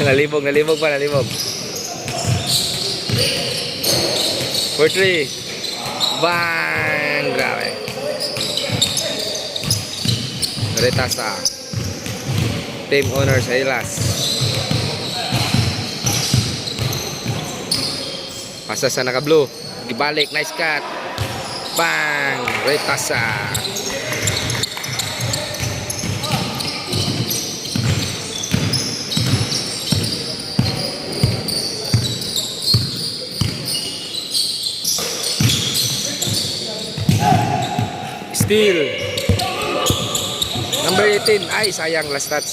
Nalibog pa, nalibog. 4-3. Bang! Grabe. Retasa. Team owner sa Ilas. Pasa sa naka-blue. Gibalik. Nice cut. Bang! Retasa. Steal. Number 18. Ay, sayang. Last touch.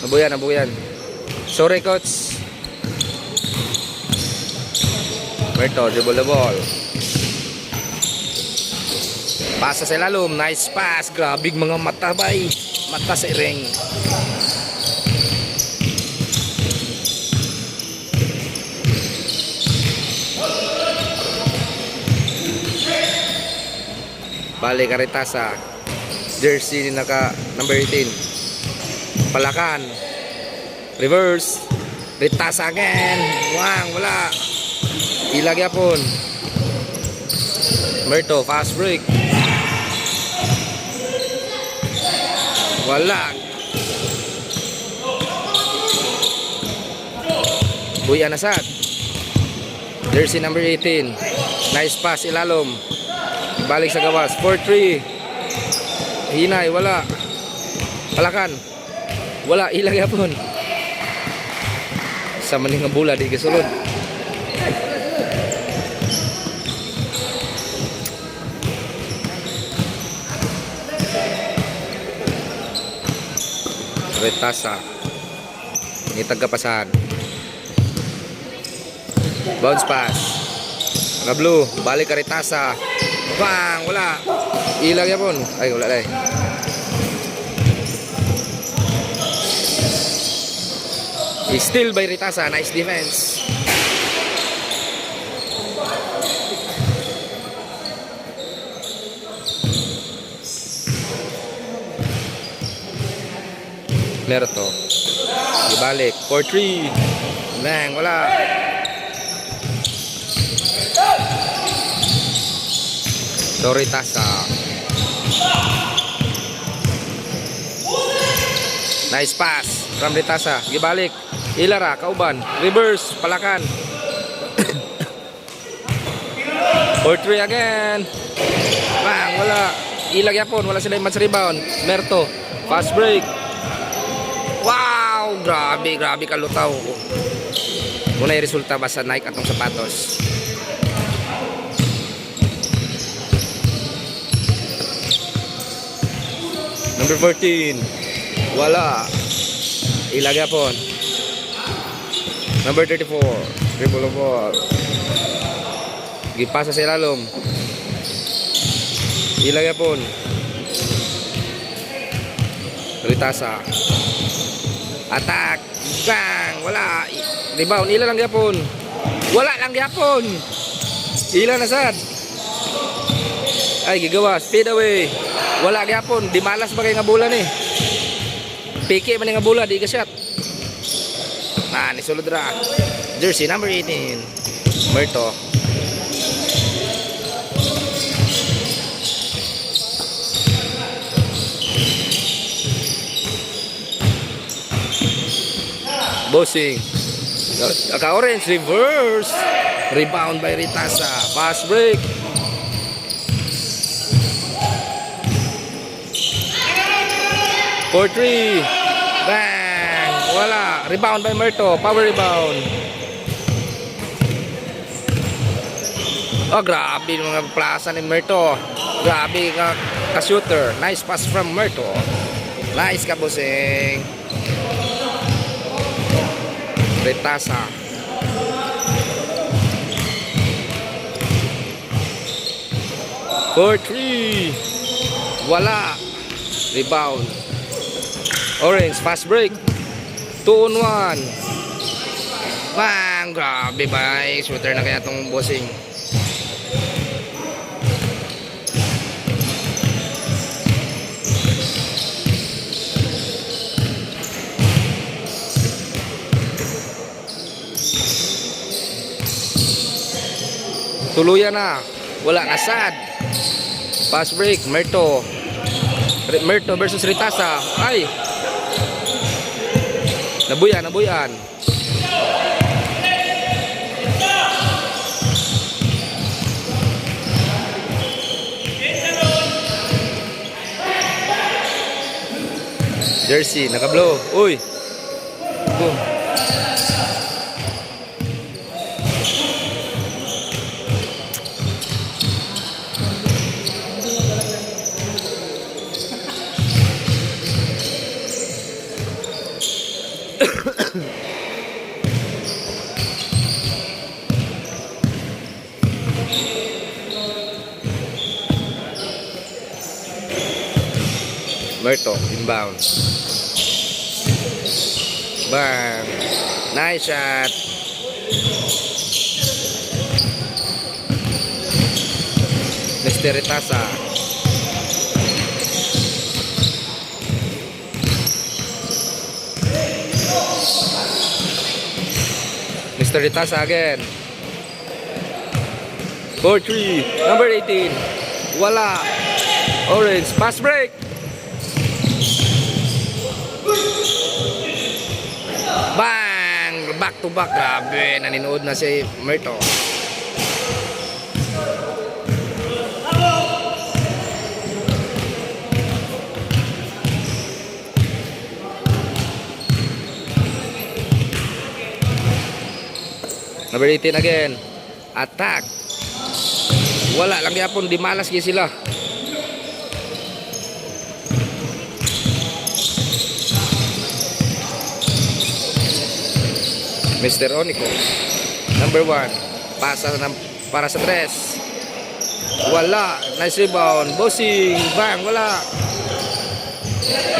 Nabuyan, nabuyan. Sorry, coach. Berto, dribble the ball. Pasa sa ilalom. Nice pass. Grabing mga mata, bay. Mata sa ring. Balik Aritasa. Jersey ni naka number 18. Palakan. Reverse. Ritasa again. Wang, wala. Ilag yapon. Merto, fast break. Wala. Buyan Asad. Jersey number 18. Nice pass ilalom. Balik sa gawas. 4-3. Hinay, wala. Palakan. Wala, ilang yapon. Sa maning nga bula, di kasulod. Retasa. Ini tagapasan. Bounce pass. Naka blue. Balik ka Retasa. Bang, wala. Ilang yapon. Ay, wala dai. Still by Ritasa. Nice defense. Merto. Ibalik. 4-3. Bang, wala. So Ritasa. Nice pass from Ritasa. Gibalik. Ilara, kauban. Reverse, Palakan. 4-3 again. Bang, wala. Ilag yapon, wala sila yung match rebound. Merto, fast break. Wow, grabe, grabe kalutaw. Muna yung resulta ba sa Nike atong sapatos. Number 14. Wala. Ilag yapon. Number 34. Dribble the ball. Gipasa sa ilalom. Ilag yapon. Ritasa. Attack. Bang. Wala. Rebound. Ila lang yapon. Wala lang yapon. Ila na sad. Ay, gigawas. Fade away. Wala gyapon, di malas ba kay nga bola ni. Piki man nga bola, di ka shot. Nah, ni sulod ra. Jersey number 18. Merto. Bossing. Aka-orange reverse. Rebound by Ritasa. Fast break. For 3. Bang! Wala. Rebound by Merto. Power rebound. Oh, grabe mga plaza ni Merto. Grabe ka shooter. Nice pass from Merto. Nice ka, bossing. Retasa. For 3. Wala. Rebound. Orange, fast break. 2-on-1. Bang! Grabe ba? Shooter na kaya itong bossing. Tuluyan na. Wala na sad. Pass break. Merto. Merto versus Ritasa. Ay. Nabuyan, nabuyan. Jersey, naka-blow. Uy. Boom. Merto, inbound. Bang. Nice shot. Mr. Ritasa. Mr. Ritasa again. 4-3. Number 18. Wala. Orange. Pass break. Bang! Back to back. Grabe. Naninood na si Merto. Number 18 again. Attack. Wala lang yapon. Di malas gi sila. Mr. Onico. Number 1. Pasa para sa 3. Wala. Nice rebound. Bossing. Bang. Wala.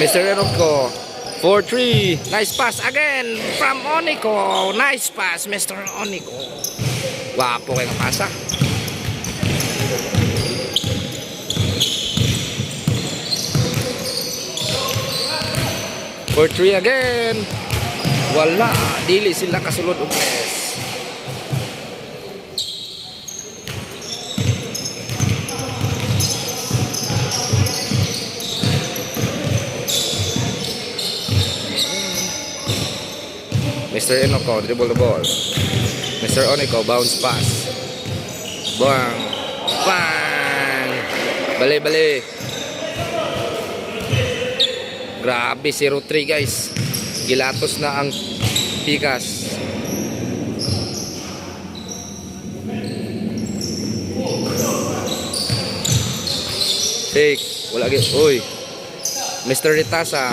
Mr. Onico. 4-3. Nice pass again from Onico. Nice pass, Mr. Onico. Wapo kayong pasa. For 3 again. Wala. Dili sila kasulod og press. Mr. Onico dribble the ball. Mr. Onico bounce pass. Bang. Bang. Bali. Grabe 0-3 guys. Gilatos na ang Pikas. Take. Wala gid. Uy. Mr. Ritasa.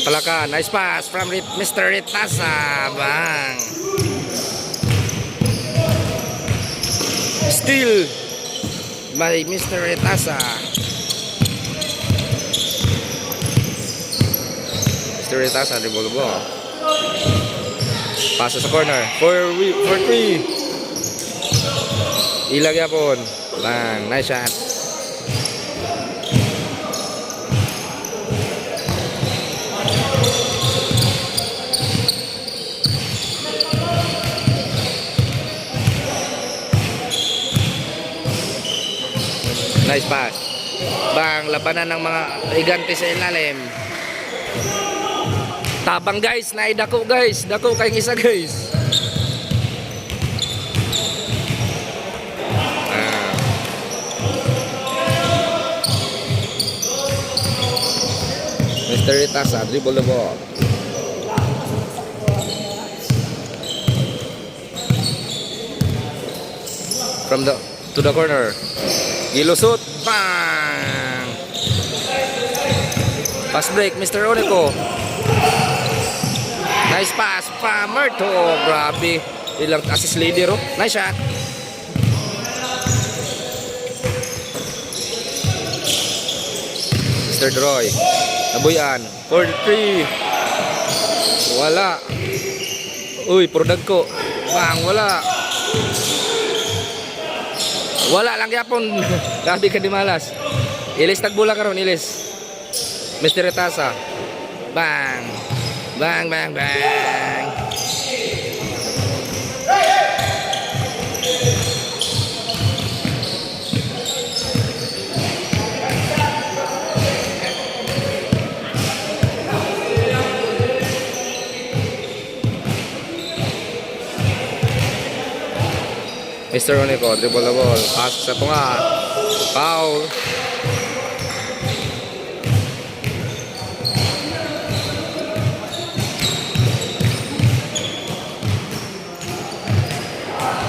Palaka. Nice pass from Mr. Ritasa. Bang. Steal by Mr. Ritasa. Mr. Ritasa dribble the ball. Pasa sa corner. For 3. Ilag yapon. Bang. Nice shot. Nice pass. Bang. Labanan ng mga higante sa ilalim. Tabang guys, naidako guys. Dako kayong isa guys. Mr. Ritasa, dribble the ball. To the corner. Gilusot. Bang! Pass break, Mr. Onico. Nice pass pa Merto. Grabe. Ilang assist leader oh. Nice shot. Mr. Droy. Nabuyan. 4-3. Wala. Uy, product ko. Bang, wala. Wala lang yapon. Grabe ka di malas. Ilis tagbula karon, ilis. Mr. Ritasa. Bang. Bang. Mr. Onico, dribble the ball. Pass sa tunga. Foul.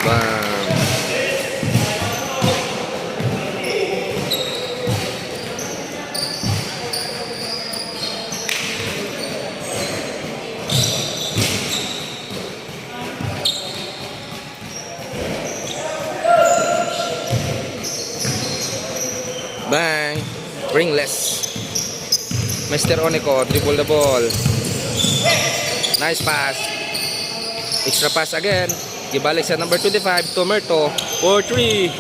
Bang. Bang. Ringless. Mr. Onico, dribble the ball. Nice pass. Extra pass again. Gibalik sa number 25 to Merto. 4-3.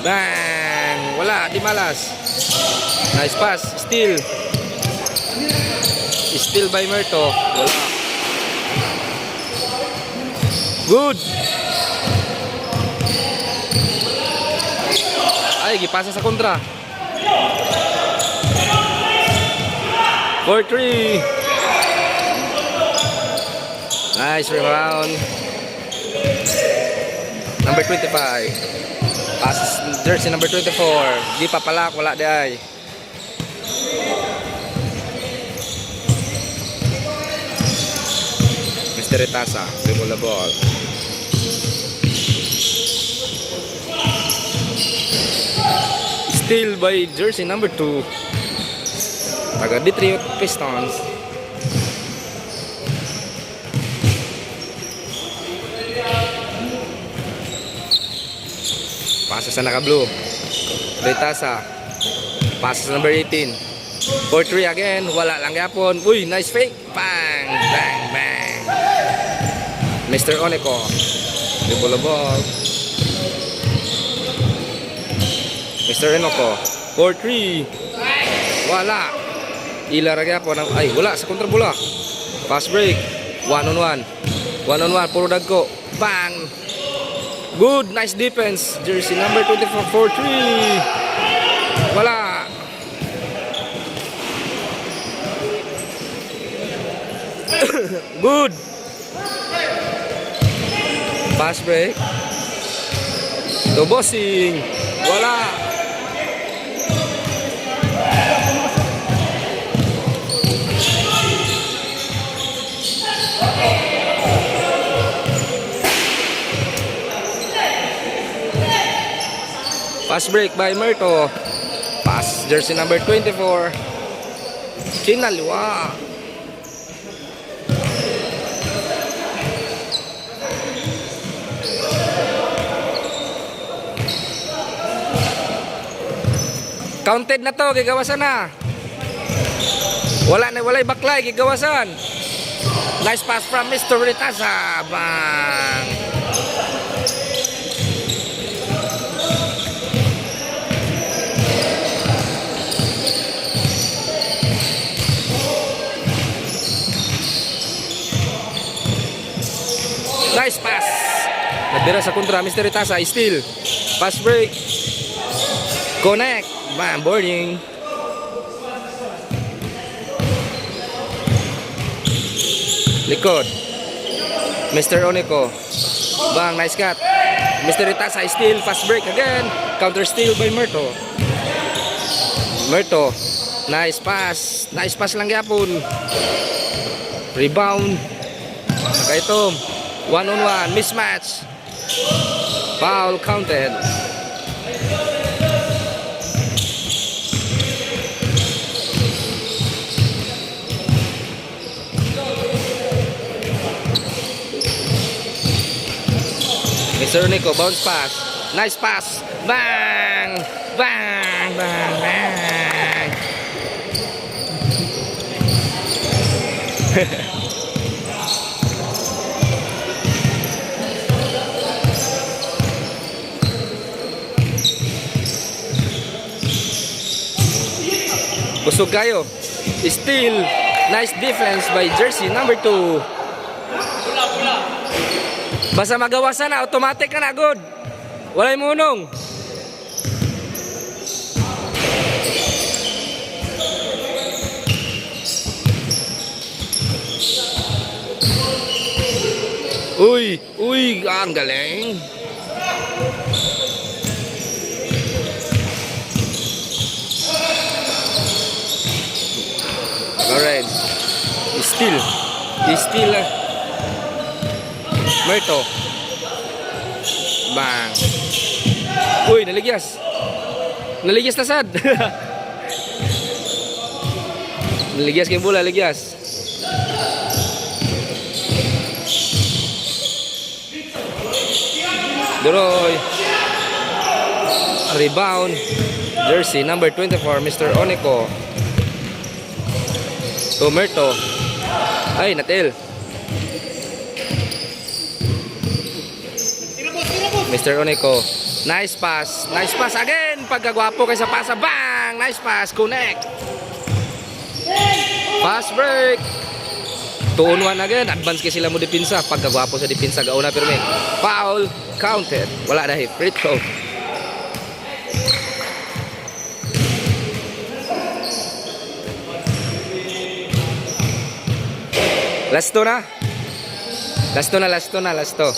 Bang. Wala, di malas. Nice pass. Steal. Steal by Merto. Wala. Good. Ay, gipasa sa kontra. 4-3. Nice rebound. Number 25. Passes jersey number 24. Di papalak, wala di ay. Mr. Retasa, dribble the ball. Steal by jersey number 2. Taga Detroit Pistons. Pasa sa naka-blue. Retasa. Pasa sa number 18. 4-3 again. Wala lang yapon. Uy, nice fake. Bang, bang, bang. Mr. Onico. Dribble the ball. Mr. Enoco, 4-3. Wala. Ilarag po ng ay wala sa kontrabola. Fast break. 1-on-1. 1-on-1 puro dagko. Bang. Good, nice defense. Jersey number 24, 4-3. Wala. Good. Fast break. To bossing. Wala. Fast break by Merto. Pass jersey number 24. Kinaliwa. Counted na to, gigawasan na. Wala na, walay baklay, gigawasan. Nice pass from Mr. Retasa. Bang. Nice pass. Nabira sa kontra, Mr. Retasa. Steal. Pass break. Connect. Bam, boarding. Likod. Mr. Onico. Bang, nice cut. Mr. Retasa. Steal. Fast break again. Counter steal by Merto. Merto. Nice pass. Nice pass lang yapon. Rebound. Nakaitom. 1-on-1, mismatch. Foul counted. Mr. Nico, bounce pass. Nice pass. Bang! Bang! Bang! Bang! Busog kayo. Steal. Nice defense by jersey number 2. Basta magawasan na, automatic ka na, good. Walay munong. Uy, ang galing. Orange. Steal. Steal. Merto. Bang. Uy, naligyas. Naligyas na sad. Naligyas kay bola, ligyas. Duroy. Rebound. Jersey number 24, Mr. Oneko. Tomerto. Ay, natil. Mr. Oneko. Nice pass. Nice pass again. Pagkagwapo kay sa pasa. Bang! Nice pass. Connect. Fast break. 2-on-1 again. Advance kay sila mo dipinsa. Pagkagwapo sa dipinsa. Gauna pirme. Foul. Counted. Wala dahil. Free throw. Lasto na. Lasto na, lasto na, lasto.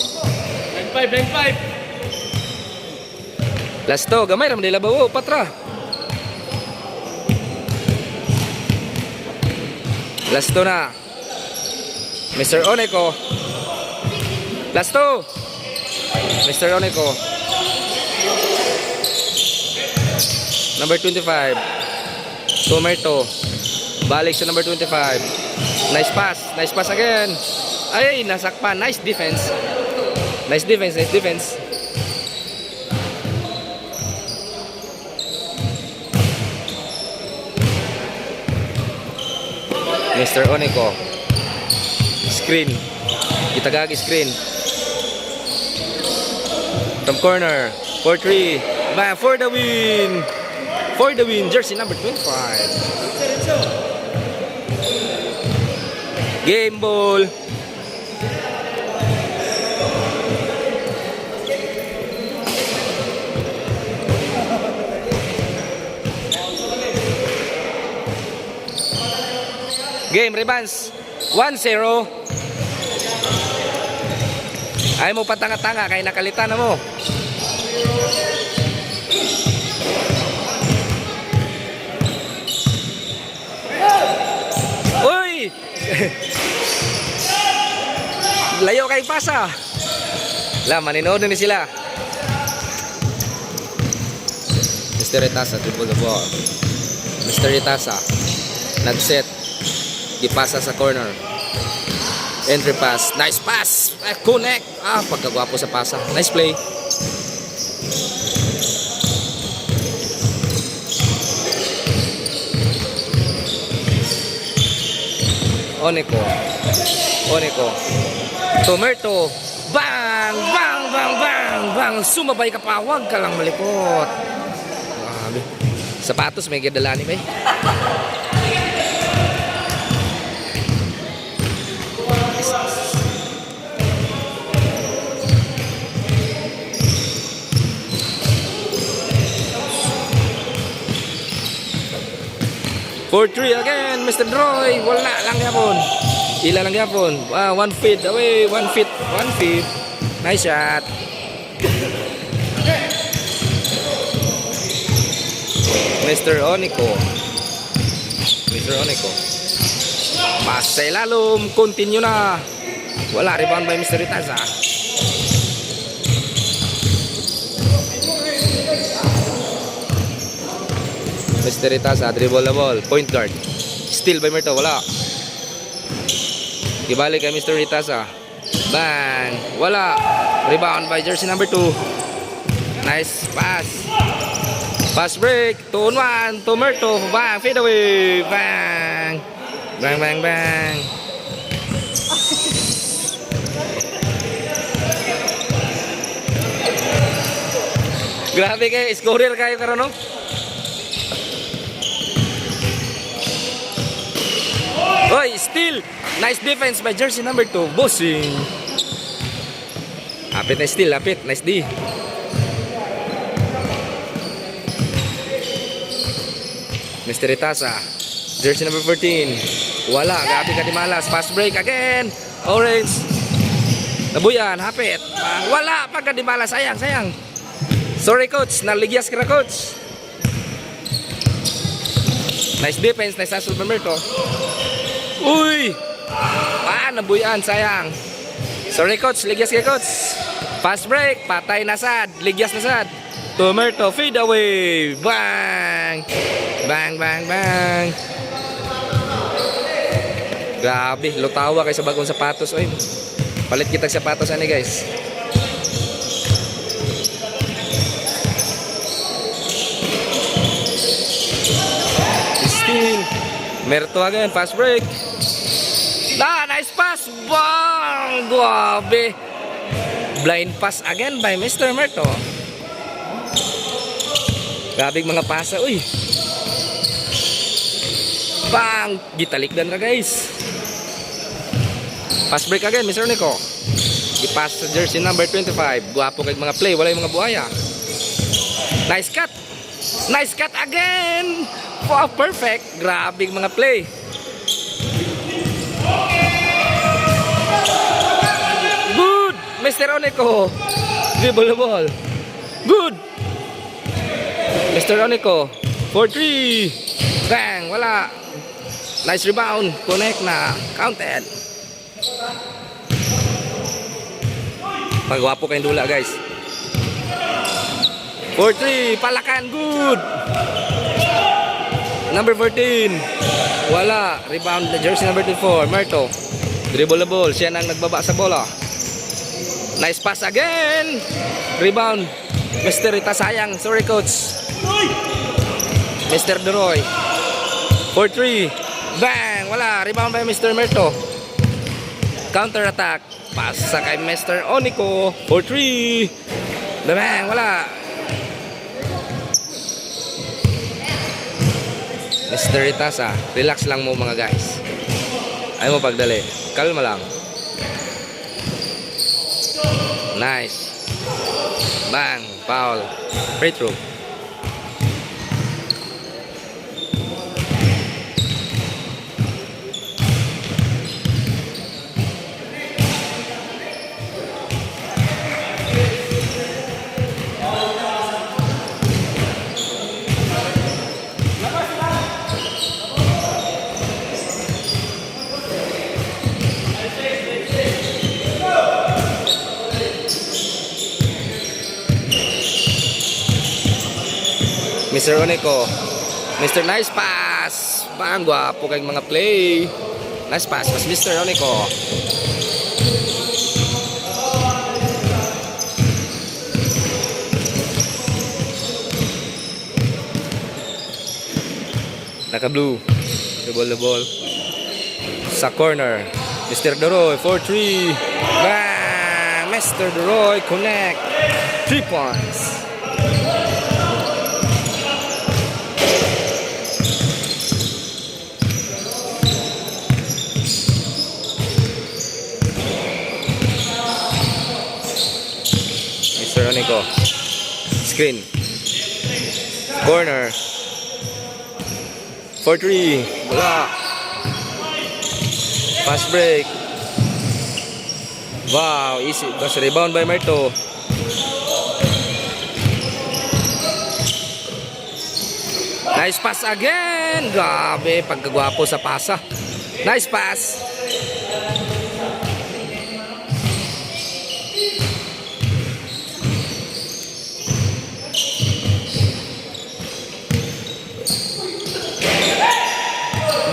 9-5. Lasto, gamay naman nila ba? Patra. Lasto na. Mr. Oneko. Lasto. Mr. Oneko. Number 25. Tomerto. Balik sa number 25. Nice pass. Nice pass again. Ay, nasakpan. Nice defense. Nice defense. Nice defense. Mr. Oneko. Screen. Kitagagi screen. From corner. 4-3. Bang, for the win. For the win. Jersey number 25. Game ball. Game rebalance 1-0. Ay mo patanga-tanga kay nakalitan na mo. Uy! Layo kay pasa. La, maninood na ni sila. Mr. Itasa dribble the ball. Mr. Itasa nag-set. Ipasa sa corner. Entry pass. Nice pass. Connect. Pagkagwapo sa pasa. Nice play. Oneko. Oneko. Tomerto. Bang! Bang! Bang! Bang! Bang! Sumabay ka pa. Huwag ka lang malikot. Grabe. Sapatos may gadalani ba eh. For 3 again, Mr. Droy. Wala lang yapon. Ila lang yapon. 1 feet away. 1 feet. 1 feet. Nice shot. Mr. Oneko. Mr. Oneko. Pass sa ilalom. Continue na. Wala. Rebound by Mr. Itaza. Mr. Itaza, dribble the ball. Point guard. Steal by Merto. Wala. Ibalik kay Mr. Itaza. Bang. Wala. Rebound by jersey number 2. Nice pass. Pass break. 2-on-1. Tomerto. Bang. Fade away. Bang. Bang, bang, bang. Grabe kayo. Scorer kayo karon no? Oy, steal. Nice defense by jersey number 2. Bossing. Lapit na steal. Lapit. Nice D. Mr. Itasa. Jersey number 14. Wala. Grabe ka di malas. Fast break again. Orange. Nabuyan. Hapit. Wala. Pagka di malas. Sayang. Sayang. Sorry coach. Naligyas ka na coach. Nice defense. Nice hustle by Merto. Uy! Nabuyan, sayang. Sorry coach, ligyas kay coach. Fast break, patay na sad, ligyas na sad. Tumerto, fade away. Bang! Bang, bang, bang. Grabe, lutawa kay sa bagong sapatos. Oy, palit kitag sapatos ani guys. Still, Merto again, fast break. Nice pass. Bang! Grabe. Blind pass again by Mr. Merto. Grabe mga pasa, uy. Bang! Gitalikdan na guys. Pass break again, Mr. Nico. I-pass sa jersey number 25. Guwapo kay mga play, wala yung mga buhaya. Nice cut. Nice cut again. Wow, perfect. Grabe mga play. Good, Mr. Onico. Dribble the ball. Good. Mr. Onico. 4-3. Bang, wala. Nice rebound. Connect na. Counted. Pagwapo kayong dula guys. 4-3. Palakan. Good. Number 14. Wala. Rebound the jersey number 24. Merto. Dribble the ball. Siya nang nagbaba sa bola. Nice pass again. Rebound. Mr. Rita sayang. Sorry coach. Mr. Duroy. 4-3. Bang. Wala. Rebound by Mr. Merto. Counter attack. Pass sa kay Mr. Onico. 4-3. Bang. Wala. Mr. Itasa, relax lang mo mga guys. Ayaw mo pagdali. Kalma lang. Nice. Bang. Foul. Free throw. Mr. Onico. Mr. Nice pass. Bang, gwapo kayong mga play. Nice pass. Mas Mr. Onico. Naka-blue. Dribble the ball. Sa corner. Mr. Duroy. 4-3. Bang! Mr. Duroy. Connect. 3 points. Mr. Onico. Screen. Corner. 4-3. Wala. Fast break. Wow, easy. Bas rebound by Merto. Nice pass again. Grabe, pagkagwapo sa pasa. Nice pass.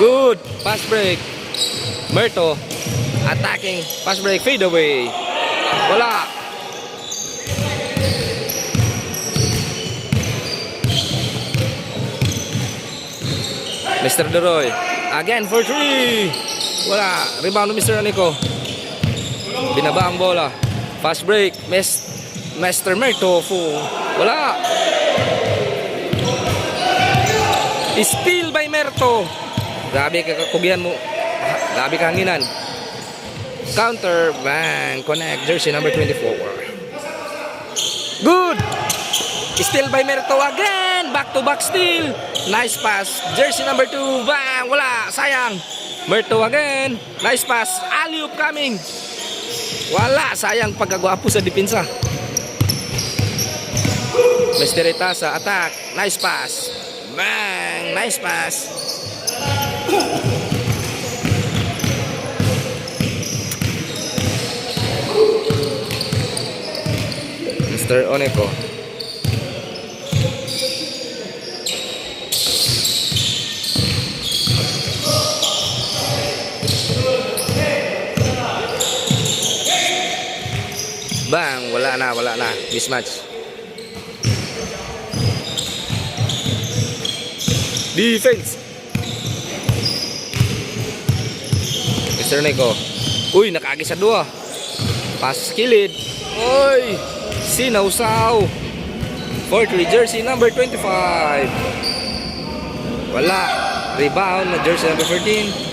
Good. Fast break. Merto. Attacking. Fast break. Fade away. Wala. Mr. Duroy. Again for 3. Wala. Rebound ng Mr. Onico. Binaba ang bola. Fast break. Mr. Merto. Wala. Steal by Merto. Grabe kakakugihan mo. Grabe kahanginan. Counter. Bang. Connect. Jersey number 24. Good. Steal by Merto again. Back to back steal. Nice pass. Jersey number 2. Bang. Wala. Sayang. Merto again. Nice pass. Alley-oop coming. Wala. Sayang pagkagwapo sa depensa. Mr. Itasa. Attack. Nice pass. Bang. Nice pass. Mr. Oneco. Bang, wala na. Mismatch. Defense. Mr. Neko. Uy, nakaagi sa dua. Pass kilid. Uy, sinausaw. 43 jersey number 25. Wala. Rebound na jersey number 14.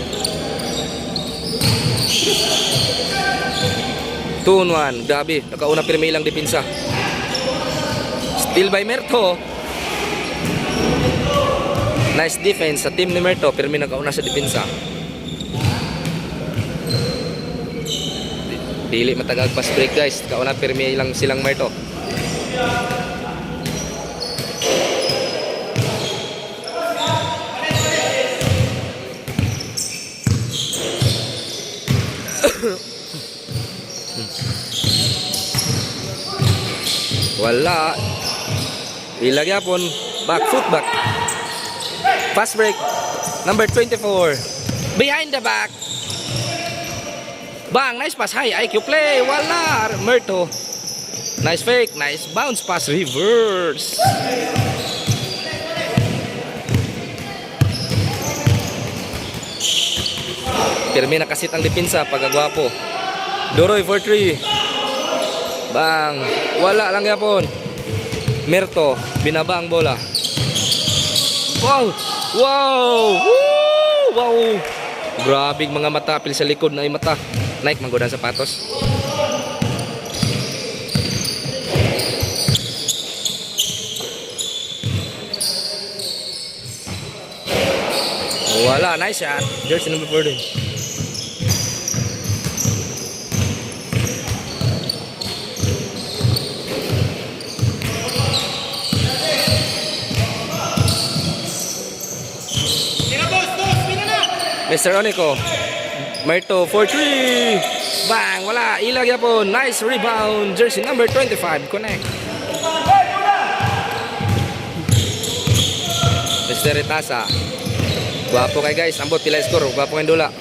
2-on-1. Grabe, nakauna pirmi lang depensa. Steal by Merto. Nice defense sa team ni Merto. Pirmi nakauna sa depensa. Dili matagal pass break guys. Kauna pirmi lang silang Merto. Wala. Ilagya pon. Back foot back. Fast break. Number 24. Behind the back. Bang, nice pass. High IQ play. Wala. Merto. Nice fake. Nice bounce pass. Reverse. Pirmi nakasit ang depensa. Pagagwapo. Doroy for 3. Bang, wala lang yapon. Merto, binaba ang bola. Wow! Wow! Woo! Wow! Grabing mga mata, pil sa likod na ay mata. Nike, manggodan sapatos. Wala, nice shot. Jersey number 14. Mr. Oneco. Merto for 3. Bang, wala. Ilag yapon. Nice rebound. Jersey number 25. Connect. Mr. Retasa. Guwapo kay guys. Ambot pila score. Guwapo kay dula.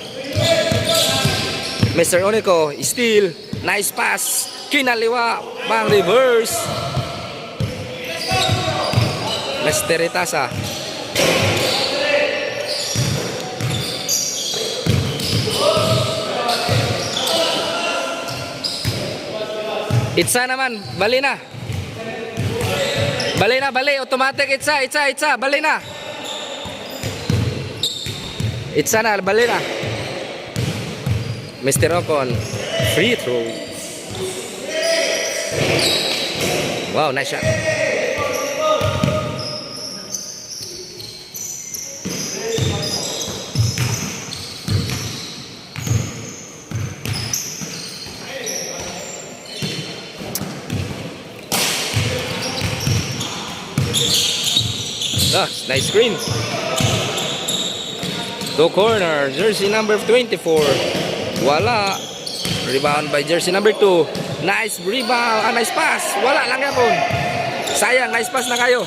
Mr. Oneco. Steal. Nice pass. Kinaliwa. Bang, reverse. Mr. Retasa. Itza naman, bali na. Bali na, bali. Automatic, itza. Bali na. Itza na, bali na. Mr. Ocon, free throw. Wow, nice shot. Nice screen. To corner, jersey number 24. Wala. Rebound by jersey number 2. Nice rebound. Nice pass. Wala lang yapon. Sayang, nice pass na kayo.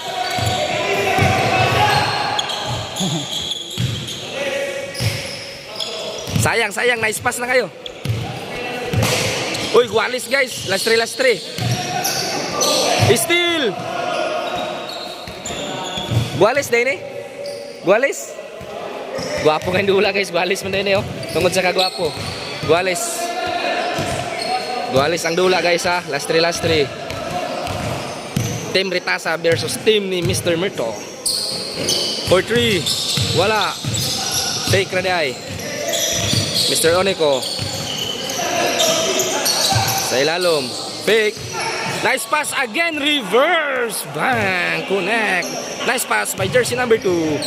Sayang, nice pass na kayo. Uy, Gualis guys. Last 3. Steal. Gualis din eh. Gualis. Guwapo nga dula guys. Gualis man din eh oh. Tungod sa kagwapo. Gualis. Gualis ang dula guys ha. Last 3. Team Retasa versus team ni Mr. Merto. For 3. Wala. Fake na day. Mr. Oneco. Sa ilalom. Fake. Nice pass again. Reverse. Bang. Connect. Nice pass by jersey number 2.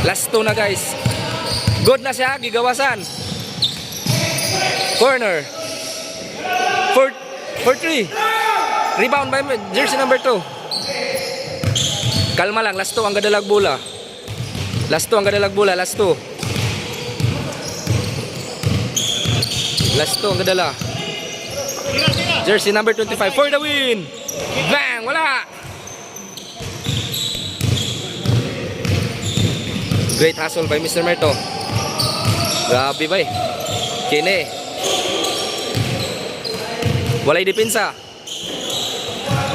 Last 2 na guys. Good na siya. Gigawasan. Corner. For 3. Rebound by jersey number 2. Kalma lang. Last 2 ang gadalag bola. Last 2 ang gadala. Jersey number 25 for the win. Bang! Wala! Great hustle by Mr. Merto. Grabe ba eh. Kine. Walay depensa.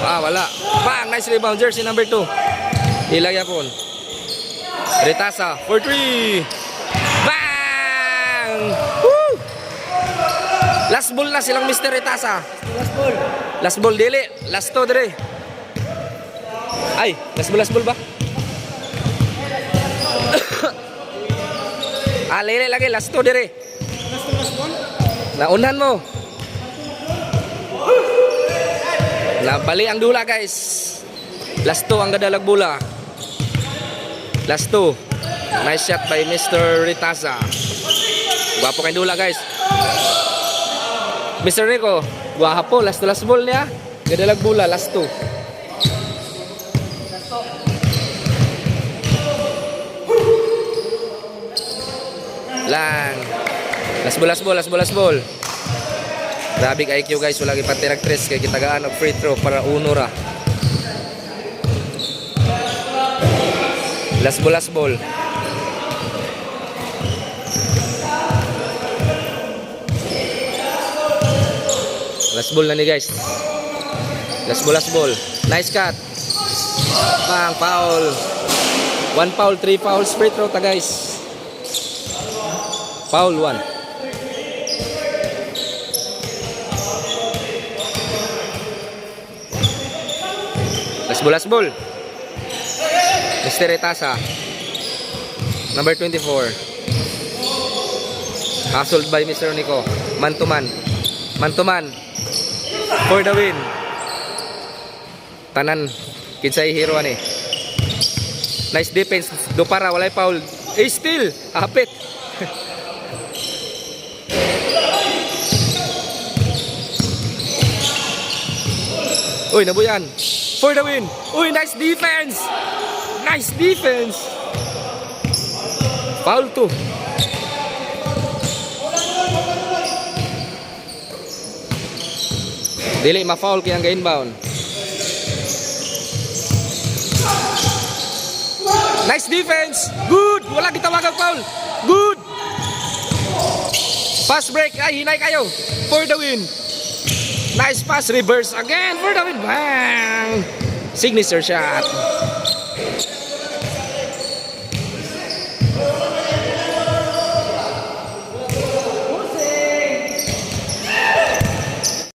Wala. Bang! Nice rebound. Jersey number 2. Ilagyapon. Retasa for 3. Bang! Woo! Last ball na silang Mr. Retasa. Last ball dili. Last to dire. Ay, last ball ba? Lili lagi last to dire. Naunhan mo. Nabali ang dula guys. Last to ang gadalag bola. Last to. Nice shot by Mr. Retasa. Gwapo kay dula guys. Mr. Rico, gwapo last ball niya. Gadalag bola last to. Lang. Last ball. Grabe ka IQ guys, wala gyud patirag tres kay kitagaan og free throw para uno ra. Last ball. Last ball na ni guys. Last ball. Nice cut. Bang, foul. 1 foul, 3 fouls, free throw ta guys. Foul 1. Last ball. Mr. Retasa. Number 24. Hustled by Mr. Nico. Man to man. For the win. Tanan. Kinsay hero ani. Nice defense. Do para walay foul. Still. Hapit. Uy, nabuyan. For the win. Uy, nice defense. Foul 2. Dili ma-foul kaya ang inbound. Nice defense. Good. Wala gitawagang foul. Good. Fast break. Ay, hinay kayo. For the win. Nice pass, reverse again for the win. Bang! Signature shot.